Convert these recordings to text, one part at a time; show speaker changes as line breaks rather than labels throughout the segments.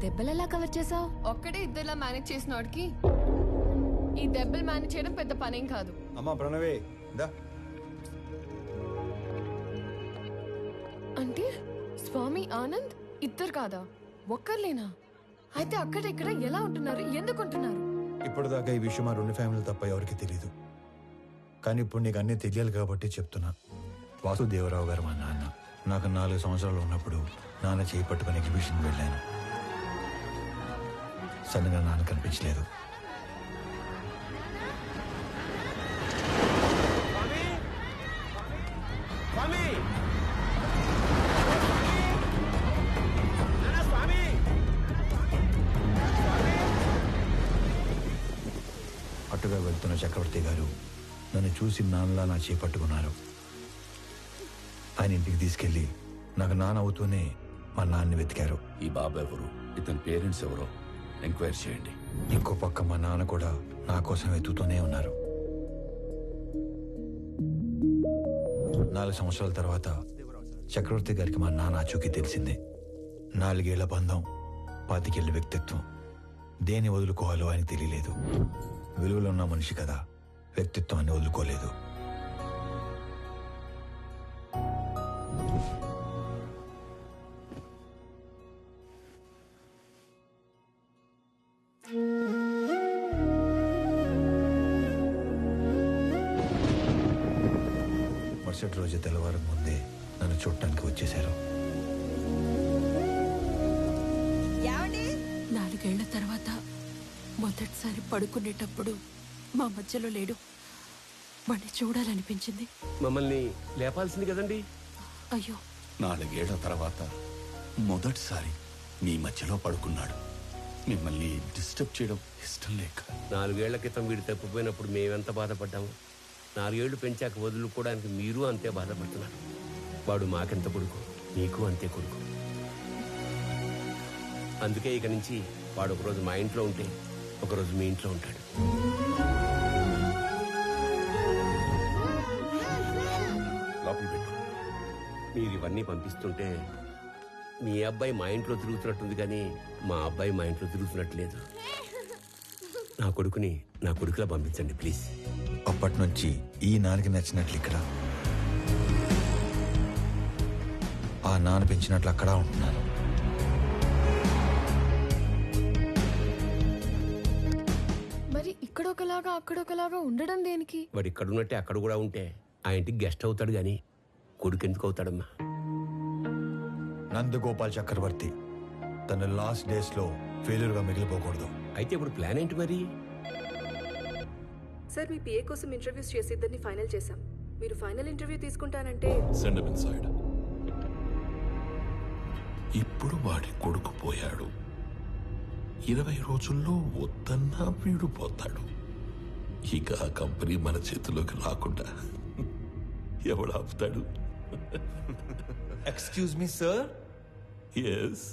దెబ్బలెలా cover చేసావు?
ఒక్కడే ఇద్దరులా manage చేసిన వాడికి ఈ దెబ్బలు మేనేజ్ చేయడం పెద్ద పనేం కాదు.
అమ్మా ప్రణవే దా.
అంటే స్వామి ఆనంద్ ఇద్దరు కాదా, ఒక్కర్లేనా? అయితే అక్కడ ఇక్కడ ఎలా ఉంటున్నారు, ఎందుకు ఉంటున్నారు?
ఇప్పటిదాకా ఈ విషయం మా రెండు ఫ్యామిలీలు తప్ప ఎవరికి తెలీదు. కానీ ఇప్పుడు నీకు అన్నీ తెలియాలి కాబట్టి చెప్తున్నా. వాసుదేవరావు గారు మా నాన్న. నాకు 4 సంవత్సరాలు ఉన్నప్పుడు నాన్న చేయి పట్టుకుని ఎగ్జిబిషన్కి వెళ్ళాను. సడన్గా నాన్న కనిపించలేదు. అటుగా వెళ్తున్న చక్రవర్తి గారు నన్ను చూసి నాన్నలా నా చేయి పట్టుకున్నారు. ఆయన ఇంటికి తీసుకెళ్లి నాకు నాన్న అవుతూనే మా నాన్నని వెతికారు.
ఈ బాబు ఎవరు, ఇతని పేరెంట్స్ ఎవరో ఎంక్వైరీ చేయండి.
ఇంకో పక్క మా నాన్న కూడా నా కోసం వెతుకుతూనే ఉన్నారు. 4 సంవత్సరాల తర్వాత చక్రవర్తి గారికి మా నాన్న ఆచూకీ తెలిసింది. 4 ఏళ్ల బంధం, 25 ఏళ్ల వ్యక్తిత్వం. దేన్ని వదులుకోవాలో ఆయన తెలియలేదు. విలువలో ఉన్న మనిషి కదా, వ్యక్తిత్వాన్ని వదులుకోలేదు. మరుసటి రోజు తెల్లవారం ముందే నన్ను చూడటానికి వచ్చేశారు.
4 ఏళ్ల తర్వాత మొదటిసారి పడుకునేటప్పుడు మా మధ్యలో లేడు. వాడిని చూడాలనిపించింది.
మమ్మల్ని లేపాల్సింది కదండి.
అయ్యో,
4 ఏళ్ల తర్వాత మొదటిసారి మీ మధ్యలో పడుకున్నాడు. మిమ్మల్ని డిస్టర్బ్ చేయడం ఇష్టం లేక.
4 ఏళ్ల క్రితం వీడు తప్పిపోయినప్పుడు మేమెంత బాధపడ్డాము. 4 ఏళ్లు పెంచాక వదులుకోవడానికి మీరు అంతే బాధపడుతున్నారు. వాడు మాకెంత కొడుకు, మీకు అంతే కొడుకు. అందుకే ఇక నుంచి వాడు ఒకరోజు మా ఇంట్లో ఉంటే ఒకరోజు మీ ఇంట్లో ఉంటాడు.
లోపల పెట్టు.
మీరు ఇవన్నీ పంపిస్తుంటే మీ అబ్బాయి మా ఇంట్లో తిరుగుతున్నట్టుంది, కానీ మా అబ్బాయి మా ఇంట్లో తిరుగుతున్నట్టు లేదు. నా కొడుకుని నా కొడుకులా పంపించండి ప్లీజ్.
అప్పటి నుంచి ఈ నాన్నకి నచ్చినట్లు ఇక్కడ, ఆ నాన్న పెంచినట్లు అక్కడ ఉంటున్నాను.
మరి ఇక్కడ ఒకలాగా అక్కడ ఒకలాగా ఉండడం దేనికి?
వాడు ఇక్కడ ఉన్నట్టే అక్కడ కూడా ఉంటే ఆ ఇంటికి గెస్ట్ అవుతాడు, గాని కొడుకు ఎందుకు అవుతాడమ్మా?
నందగోపాల్ చక్రవర్తి తన లాస్ట్ డేస్ లో ఫెయిల్యూర్ గా మిగిలిపోకూడదు.
అయితే ఇప్పుడు ప్లాన్ ఏంటి మరి?
సార్, మీ పిఏ కోసం ఇంటర్వ్యూస్ చేసి ఇద్దరిని ఫైనల్ చేశాం. మీరు ఫైనల్ ఇంటర్వ్యూ తీసుకుంటానంటే
Send him inside. ఇప్పుడు వాడి కొడుకు పోయాడు. 20 రోజుల్లో వద్దన్నా వీడు పోతాడు. ఇక ఆ కంపెనీ మన చేతిలోకి రాకుండా ఎవడు ఆపుతాడు?
Excuse me sir.
ఎస్.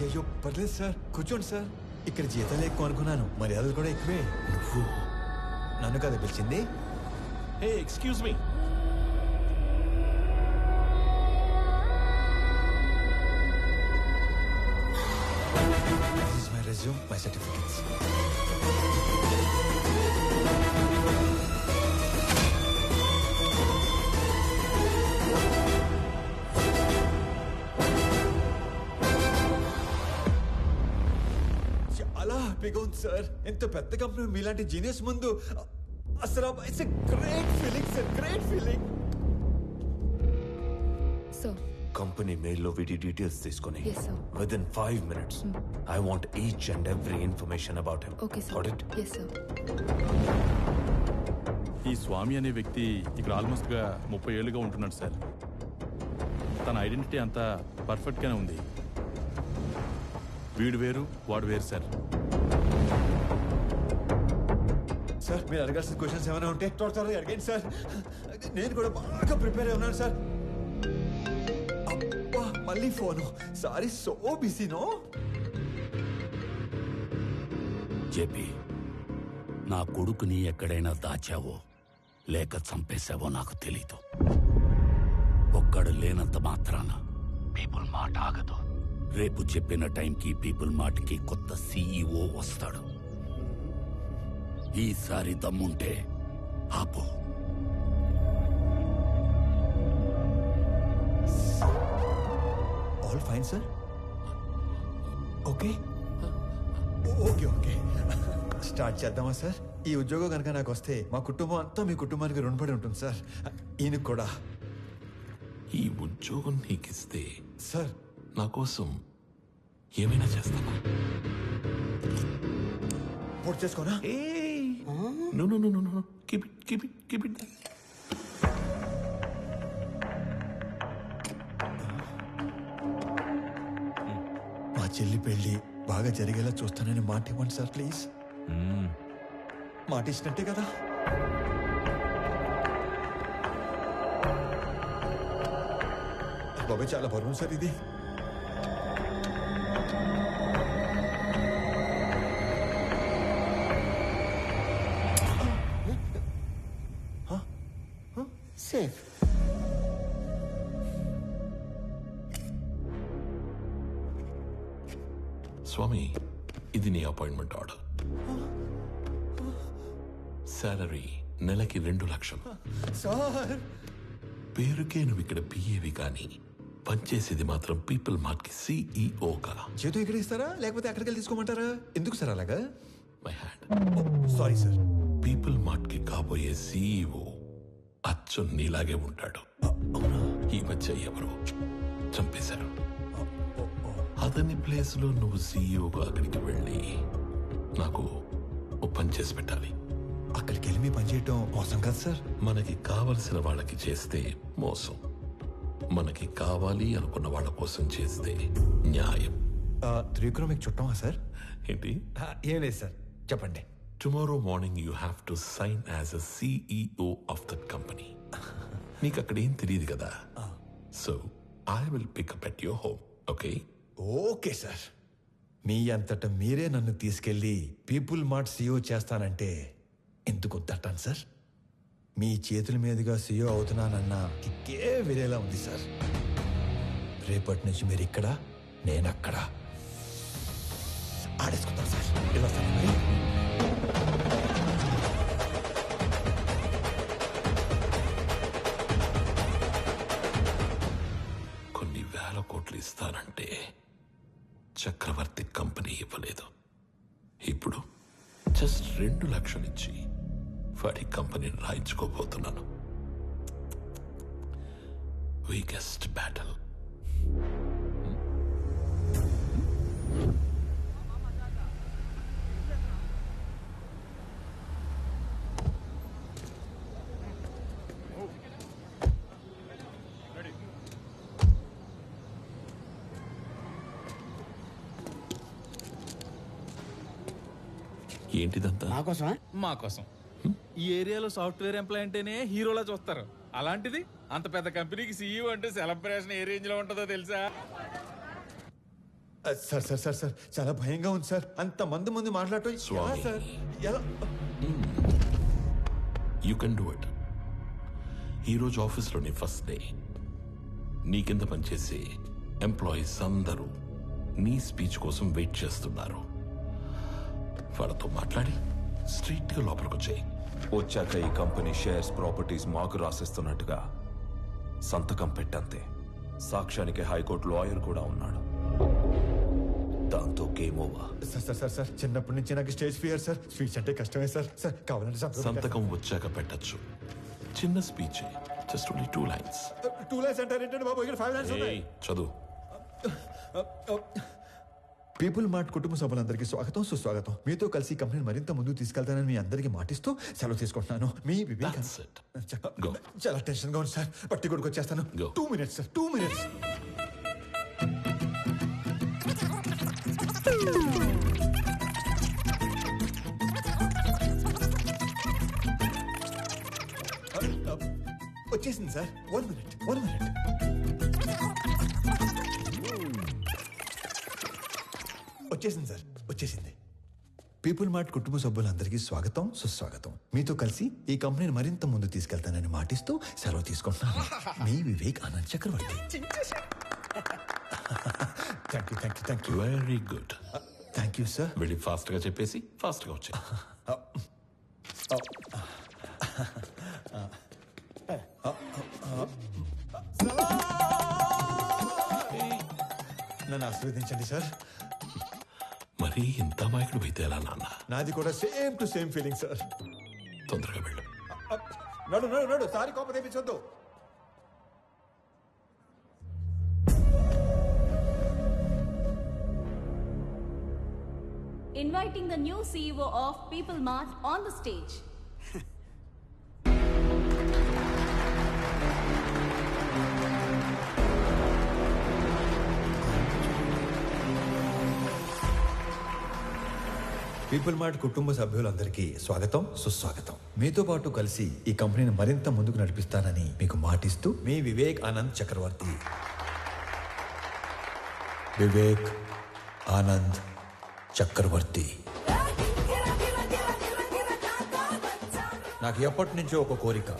అయ్యో పర్లేదు సార్, కూర్చోండి సార్. ఇక్కడ జీతాలు ఎక్కువ అనుకున్నాను, మర్యాదలు కూడా ఎక్కువే. నువ్వు నన్ను కదా పిలిచింది?
Hey, excuse me.
This is my resume, my certificates. చాలా హ్యాపీగా ఉంది సార్. ఎంత పెద్ద కంపెనీ మీలాంటి జీనియస్ ముందు అసలు it's a great feeling sir, great feeling.
So
company మెయిల్లో వీటి డీటెయిల్స్ తీసుకొని
Yes, sir.
Within 5 minutes I want each and every information about him.
Okay sir.
Got it?
Yes sir.
ఈ స్వామి అనే వ్యక్తి ఇక్కడ ఆల్మోస్ట్ గా 30 ఏళ్ళుగా ఉంటున్నాడు సార్. తన ఐడెంటిటీ అంతా పర్ఫెక్ట్ గానే ఉంది. వీడు వేరు, వాడు వేరు సార్.
సార్ మీరు అడగాల్సిన క్వశ్చన్స్ ఏమైనా ఉంటే త్వరగా అడగండి సార్. నేను కూడా బాగా ప్రిపేర్ అయి ఉన్నాను సార్. అబ్బా మళ్ళీ phone. Sorry, so busy no.
JP,
నా కొడుకుని ఎక్కడైనా దాచావో లేక చంపేశావో నాకు తెలీదు. ఒక్కడు లేనంత మాత్రాన పీపుల్ మాట ఆగదు. రేపు చెప్పిన టైంకి పీపుల్ మార్ట్కి కొత్త సీఈఓ వస్తాడు. ఈసారి దమ్ముంటే ఆపు.
All fine sir. Okay okay okay start చేద్దామా సార్? ఈ ఉద్యోగం కనుక నాకు వస్తే మా కుటుంబం అంతా మీ కుటుంబానికి రుణపడి ఉంటుంది సార్. ఈయనకు కూడా.
ఈ ఉద్యోగం నీకిస్తే
సార్
నా కోసం ఏమైనా చేస్తావా?
పూర్తి చేసుకోనా?
No, no, no, no, no. Keep it.
మా చెల్లి పెళ్లి బాగా జరిగేలా చూస్తానని మాట ఇవ్వండి సార్ ప్లీజ్. మాట ఇచ్చినట్టే కదా? బాబాయ్ చాలా బరువు సార్ ఇది.
సేఫ్.
స్వామి, ఇది నీ అపాయింట్మెంట్ ఆర్డర్. సాలరీ నెలకి 2 లక్షలు.
సార్
పేరుకే నువ్వు ఇక్కడ పిఏవి కానీ పనిచేసేది మాత్రం పీపుల్ మార్ట్ కి సిఇఓగా.
చేతు ఇక్కడ ఇస్తారా లేకపోతే అక్కడికి వెళ్ళి తీసుకోమంటారా? ఎందుకు సార్ అలాగా?
My hand.
Sorry sir.
People mart కి కాబోయే సిఇఓ అచ్చు నీలాగే ఉంటాడు. ఈ మధ్య ఎవరో చంపేశారు. అతని ప్లేస్ లో నువ్వు సిఇఓగా అక్కడికి వెళ్ళి నాకు ఓ పని చేసి పెట్టాలి.
అక్కడికి వెళ్ళి మీ పని చేయటం మోసం కదా సార్?
మనకి కావలసిన వాళ్ళకి చేస్తే మోసం, మనకి కావాలి అనుకున్న వాళ్ళ కోసం చేస్తే న్యాయం.
త్రివిక్రమ్ మీకు చుట్టమా సార్?
ఏంటి?
ఏం లేదు సార్, చెప్పండి.
Tomorrow morning you have to sign as a CEO of that company. నీకు అక్కడ ఏం తెలియదు కదా. So I will pick up at your home. Okay?
Okay sir. మీ అంతట మీరే నన్ను తీసుకెళ్లి పీపుల్ మార్ట్ సీఈఓ చేస్తానంటే ఎందుకు వద్దంటాను సార్? మీ చేతుల మీదుగా సీఈఓ అవుతున్నానన్నా కిక్కే వేరేలా ఉంది సార్. రేపటి నుంచి మీరు ఇక్కడ, నేను అక్కడ. ఆడేసుకుందాం సార్. ఇలా వస్తాను మరి.
కొన్ని 1000 కోట్లు ఇస్తానంటే చక్రవర్తి కంపెనీ ఇవ్వలేదు. ఇప్పుడు జస్ట్ 2 లక్షలు ఇచ్చి వాడి కంపెనీని రాయించుకోబోతున్నాను. Weakest battle. ఏంటిదంతా?
మాకోసమా?
మా కోసం. ఈ ఏరియాలో సాఫ్ట్వేర్ ఎంప్లాయ్ అంటేనే హీరోలా చూస్తారు. అలాంటిది అంత పెద్ద కంపెనీకి సీఈఓ అంటే సెలబ్రేషన్ ఏ రేంజ్ లో ఉంటుందో తెలుసా?
సార్ సార్ సార్ సార్ చాలా భయంగా ఉంది సార్. అంత మంది ముందు మాట్లాడటం ఎలా
స్వామి.
సార్? ఎలా?
You can do it. ఈరోజు ఆఫీస్లోని ఫస్ట్ డే. నీ కింద పనిచేసే ఎంప్లాయీస్ అందరూ నీ స్పీచ్ కోసం వెయిట్ చేస్తున్నారు. వాళ్ళతో మాట్లాడి స్ట్రీట్ గా లోపలికి వచ్చాయి.
వచ్చాక ఈ కంపెనీ షేర్స్ ప్రాపర్టీస్ మాకు రాసిస్తున్నట్టుగా సంతకం పెట్టంతే. సాక్ష్యానికి హైకోర్టు లాయర్ కూడా ఉన్నాడు. దాంతో game over.
Sir sir sir sir చిన్నప్పటి నుంచి నాకు స్టేజ్ ఫియర్ సార్. స్పీచ్ అంటే కష్టమే సార్. సార్ కావాలంటే
సంతకం వచ్చాక పెట్టచ్చు. చిన్న speech, just only 2 lines.
2 lines అంటారేంటండి బాబు? ఇక్కడ 5 లైన్స్ ఉన్నాయి.
చదువు.
పీపుల్ మార్ట్ కుటుంబ సభ్యులందరికీ స్వాగతం, సుస్వాగతం. మీతో కలిసి కంపెనీని మరింత ముందుకు తీసుకెళ్తానని మీ అందరికీ మాటిస్తూ సెలవు తీసుకుంటున్నాను. మీ వివేక్.
That's it. Go.
చాలా టెన్షన్ గా ఉంది సార్. పట్టి కొడుకు వచ్చేస్తాను.
Go.
2 minutes sir, 2 minutes. వచ్చేసింది సార్. 1 minute, 1 minute. వచ్చేసింది సార్, వచ్చేసింది. పీపుల్ మార్ట్ కుటుంబ సభ్యులందరికీ స్వాగతం, సుస్వాగతం. మీతో కలిసి ఈ కంపెనీని మరింత ముందు తీసుకెళ్తానని మాటిస్తూ సెలవు తీసుకుంటున్నాను. మీ Vivek Anand Chakravarthy. Thank you
very good.
Thank you sir.
వెళ్ళి ఫాస్ట్ గా చెప్పేసి ఫాస్ట్ గా వచ్చాయి.
నన్ను ఆశీర్వదించండి సార్.
మరి ఇంత మాయకుడు అయితే ఎలా నాన్న?
నాది కూడా same to same feeling sir.
తొందరగా వెళ్ళు.
నడు నడు నడు, సారీ కోపం తెప్పించొద్దు.
Inviting the new CEO of People Mart on the stage.
People mart కుటుంబ సభ్యులందరికీ స్వాగతం, సుస్వాగతం. మీతో పాటు కలిసి ఈ కంపెనీని మరింత ముందుకు నడిపిస్తానని మీకు మాటిస్తూ మీ వివేక్ ఆనంద్ చక్రవర్తి. వివేక్ ఆనంద్ చక్రవర్తి. నాకు ఎప్పటి నుంచో ఒక కోరిక,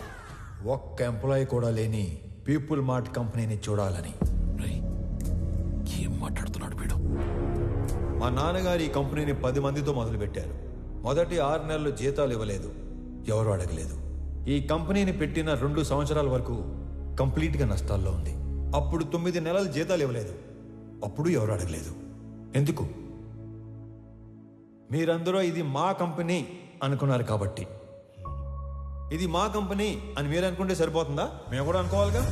ఒక్క ఎంప్లాయీ కూడా లేని పీపుల్ మార్ట్ కంపెనీని చూడాలని.
ఏం మాట్లాడుతున్నాడు వీడు?
మా నాన్నగారు ఈ కంపెనీని 10 మందితో మొదలుపెట్టారు. మొదటి 6 నెలలు జీతాలు ఇవ్వలేదు, ఎవరు అడగలేదు. ఈ కంపెనీని పెట్టిన 2 సంవత్సరాల వరకు కంప్లీట్గా నష్టాల్లో ఉంది. అప్పుడు 9 నెలలు జీతాలు ఇవ్వలేదు, అప్పుడు ఎవరు అడగలేదు. ఎందుకు? మీరందరూ ఇది మా కంపెనీ అనుకున్నారు కాబట్టి. ఇది మా కంపెనీ అని మీరు అనుకుంటే సరిపోతుందా? మేము కూడా అనుకోవాలిగా.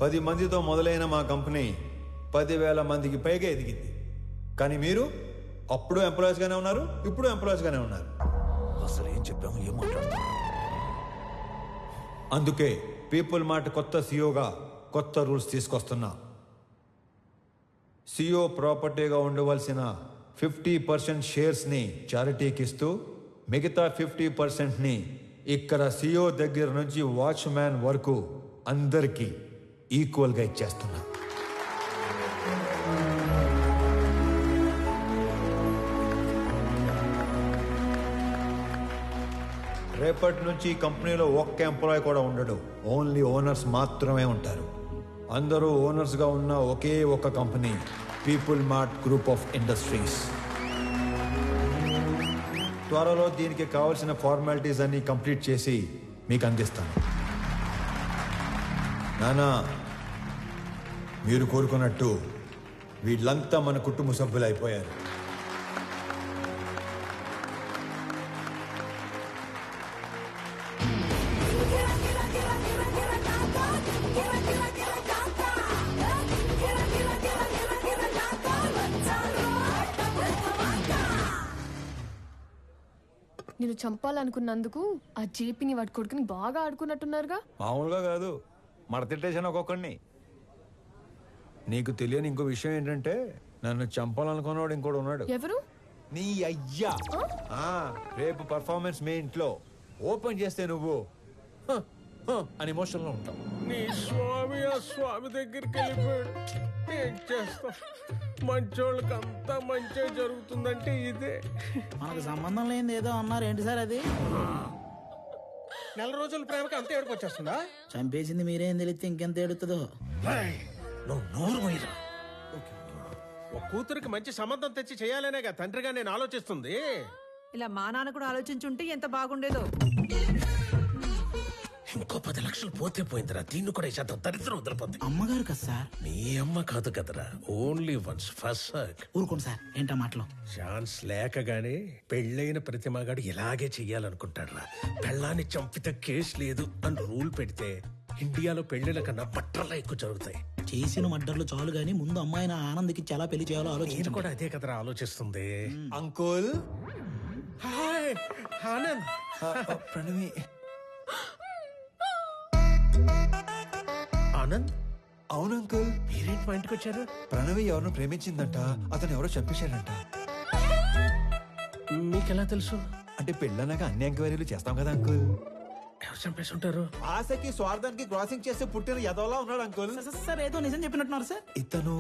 10 మందితో మొదలైన మా కంపెనీ 10,000 మందికి పైగా ఎదిగింది. కానీ మీరు అప్పుడు ఎంప్లాయీస్గానే ఉన్నారు, ఇప్పుడు ఎంప్లాయీస్గానే ఉన్నారు.
అసలు ఏం చెప్పాము, ఏం మాట్లాడుతున్నాం?
అందుకే పీపుల్ మార్ట్ కొత్త సీఈఓగా కొత్త రూల్స్ తీసుకొస్తున్నా. సీఈఓ ప్రాపర్టీగా ఉండవలసిన 50% షేర్స్ని చారిటీకి ఇస్తూ మిగతా 50%ని ఇక్కడ సీఈఓ దగ్గర నుంచి వాచ్మ్యాన్ వరకు అందరికీ ఈక్వల్గా ఇచ్చేస్తున్నా. రేపటి నుంచి ఈ కంపెనీలో ఒక్క ఎంప్లాయీ కూడా ఉండడు, ఓన్లీ ఓనర్స్ మాత్రమే ఉంటారు. అందరూ ఓనర్స్గా ఉన్న ఒకే ఒక company people mart group of industries. త్వరలో దీనికి కావాల్సిన ఫార్మాలిటీస్ అన్ని కంప్లీట్ చేసి మీకు అందిస్తాను. నానా, మీరు కోరుకున్నట్టు వీళ్ళంతా మన కుటుంబ సభ్యులు అయిపోయారు.
నేను చంపాలనుకున్నందుకు ఆ జేపీని వాడి కొడుకుని బాగా ఆడుకున్నట్టున్నారుగా.
మామూలుగా కాదు, మడతిట్టేసాను ఒక్కొక్కడిని. నీకు తెలియని ఇంకో విషయం ఏంటంటే, నన్ను చంపాలనుకున్నవాడు ఇంకోటి ఉన్నాడు.
ఎవరు?
నీ అయ్యా. రేపు పర్ఫార్మెన్స్ మీ ఇంట్లో ఓపెన్ చేస్తే నువ్వు అని ఎమోషన్లో ఉంటావు.
నీ స్వామి ఆ స్వామి దగ్గరికి వెళ్ళిపోయాడు. ఏం చేస్తాం, మంచోళ్ళకి అంతా మంచి జరుగుతుందంటే ఇదే.
మనకు సంబంధం లేని ఏదో అన్నారు, ఏంటి సార్ అది?
4 రోజుల ప్రేమకి అంత ఏడుపు వచ్చేస్తుందా?
చంపేసింది మీరేం తెలిస్తే ఇంకెంత ఏడుతుందో.
నువ్వు నోరు పోయిరా. ఒక కూతురికి మంచి సంబంధం తెచ్చి చేయాలనేగా తండ్రిగా నేను ఆలోచిస్తుంది.
ఇలా మా నాన్న కూడా ఆలోచించుంటే ఎంత బాగుండేదో.
ఇంకో 10 లక్షలు పోతే పోయిందిరా, దీన్ని కూడా శాతం దరిద్రం వదిలిపోతుంది.
అమ్మగారు కదా సార్?
నీ అమ్మ కాదు కదరా, ఓన్లీ వన్స్ ఫస్ట్ సర్క్.
ఊరుకోండి సార్, ఏంటా మాటలు?
ఛాన్స్ లేకగానే పెళ్ళైన ప్రతి మగాడు ఇలాగే చెయ్యాలనుకుంటాడురా. పెళ్ళాన్ని చంపితే కేసు లేదు అని రూల్ పెడితే ఇండియాలో పెళ్లిల కన్నా బట్టర్లా ఎక్కువ జరుగుతాయి.
చేసిన మడ్డర్లు చాలు గానీ ముందు అమ్మాయిని ఆనంద్కి చాలా పెళ్లి చేయాలో
నేను
ఆలోచించి
కూడా అదే కదరా ఆలోచిస్తుంది.
అంకుల్.
హాయ్ ఆనంద్.
ప్రణవి.
ఆనంద్.
అవును అంకుల్.
మీరేంటి మా ఇంటికి వచ్చారు?
ప్రణవి ఎవరినో ప్రేమించిందంట, అతను ఎవరో చంపేశాడంట.
మీకెలా తెలుసు?
అంటే పెళ్ళన్నాక అన్ని ఎంక్వైరీలు చేస్తాం కదా అంకుల్.
ఎవరు చంపేసి ఉంటారు?
ఆశకి స్వార్థానికి క్రాసింగ్ చేస్తే పుట్టిన ఎదవలా ఉన్నాడు అంకుల్.
సార్ ఏదో నిజం చెప్పినట్టున్నారు సార్.
ఇతను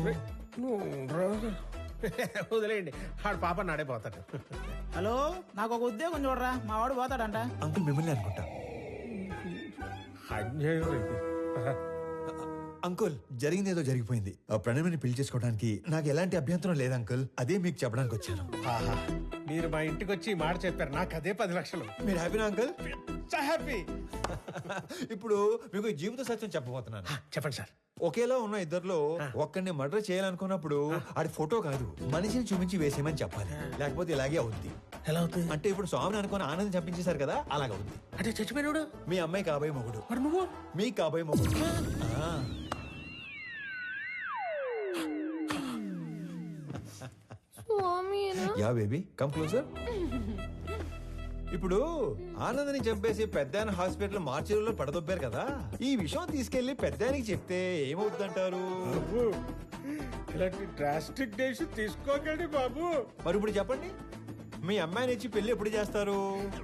వదిలేయండి ఆడు పాప నాడే పోతాడు.
హలో, నాకు ఒక ఉద్యోగం చూడరా, మా వాడు పోతాడంట.
అంకుల్ మిమ్మల్ని అనుకుంటా.
అన్యాయం ఇది.
అంకుల్ జరిగింది ఏదో జరిగిపోయింది. ఆ ప్రణమిని పెళ్లి చేసుకోవడానికి నాకు ఎలాంటి అభ్యంతరం లేదు అంకుల్. అదే మీకు చెప్పడానికి వచ్చాను.
ఆహా, మీరు మా ఇంటికి వచ్చి ఈ మాట చెప్పారు, నాకు అదే 10 లక్షలు.
మీరు హ్యాపీనా అంకుల్?
హ్యాపీ.
ఇప్పుడు మీకు ఈ జీవిత సత్యం చెప్పబోతున్నాను.
చెప్పండి సార్.
ఒకేలా ఉన్న ఇద్దర్లో ఒక్కడిని మర్డర్ చేయాలనుకున్నప్పుడు ఆడి ఫోటో కాదు, మనిషిని చూపించి వేసేయమని చెప్పాలి. లేకపోతే ఇలాగే అవుద్ది.
ఎలా అవుతుంది
అంటే ఇప్పుడు స్వామిని అనుకుని ఆనందం చంపించేశారు కదా, అలాగవుద్ది.
అంటే చచ్చిపోయినాడు
మీ అమ్మాయి కాబోయే మొగుడు,
మరి నువ్వు
మీ కాబోయే మొగుడు. Yeah baby, come closer. ఇప్పుడు ఆనందని చంపేసి పెద్దాయన హాస్పిటల్ మార్చిలో పడదొబ్బారు కదా, ఈ విషయం తీసుకెళ్లి పెద్దాయనికి చెప్తే ఏమవుతుందంటారు?
ఇలాంటి డ్రాస్టిక్ డెసిషన్ తీసుకోకండి బాబు.
మరి ఇప్పుడు చెప్పండి, మీ అమ్మాయిని ఇచ్చి పెళ్లి ఎప్పుడు చేస్తారు?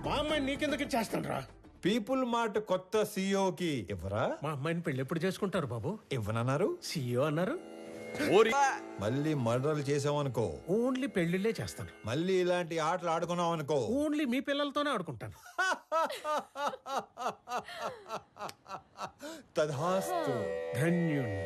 మా అమ్మాయిని నీకెందుకు ఇచ్చేస్తాను రా.
పీపుల్ మార్ట్ కొత్త సీఈఓకి ఇవ్వరా?
మా అమ్మాయిని పెళ్లి ఎప్పుడు చేసుకుంటారు బాబు?
ఇవ్వనన్నారు,
సీఈఓ అన్నారు.
మళ్ళీ మర్డర్లు చేసామనుకో
ఓన్లీ పెళ్లిళ్ళే చేస్తాను.
మళ్ళీ ఇలాంటి ఆటలు ఆడుకున్నాం అనుకో,
ఓన్లీ మీ పిల్లలతోనే ఆడుకుంటాను.
తధాస్తు.
ధన్యుణ్ణి.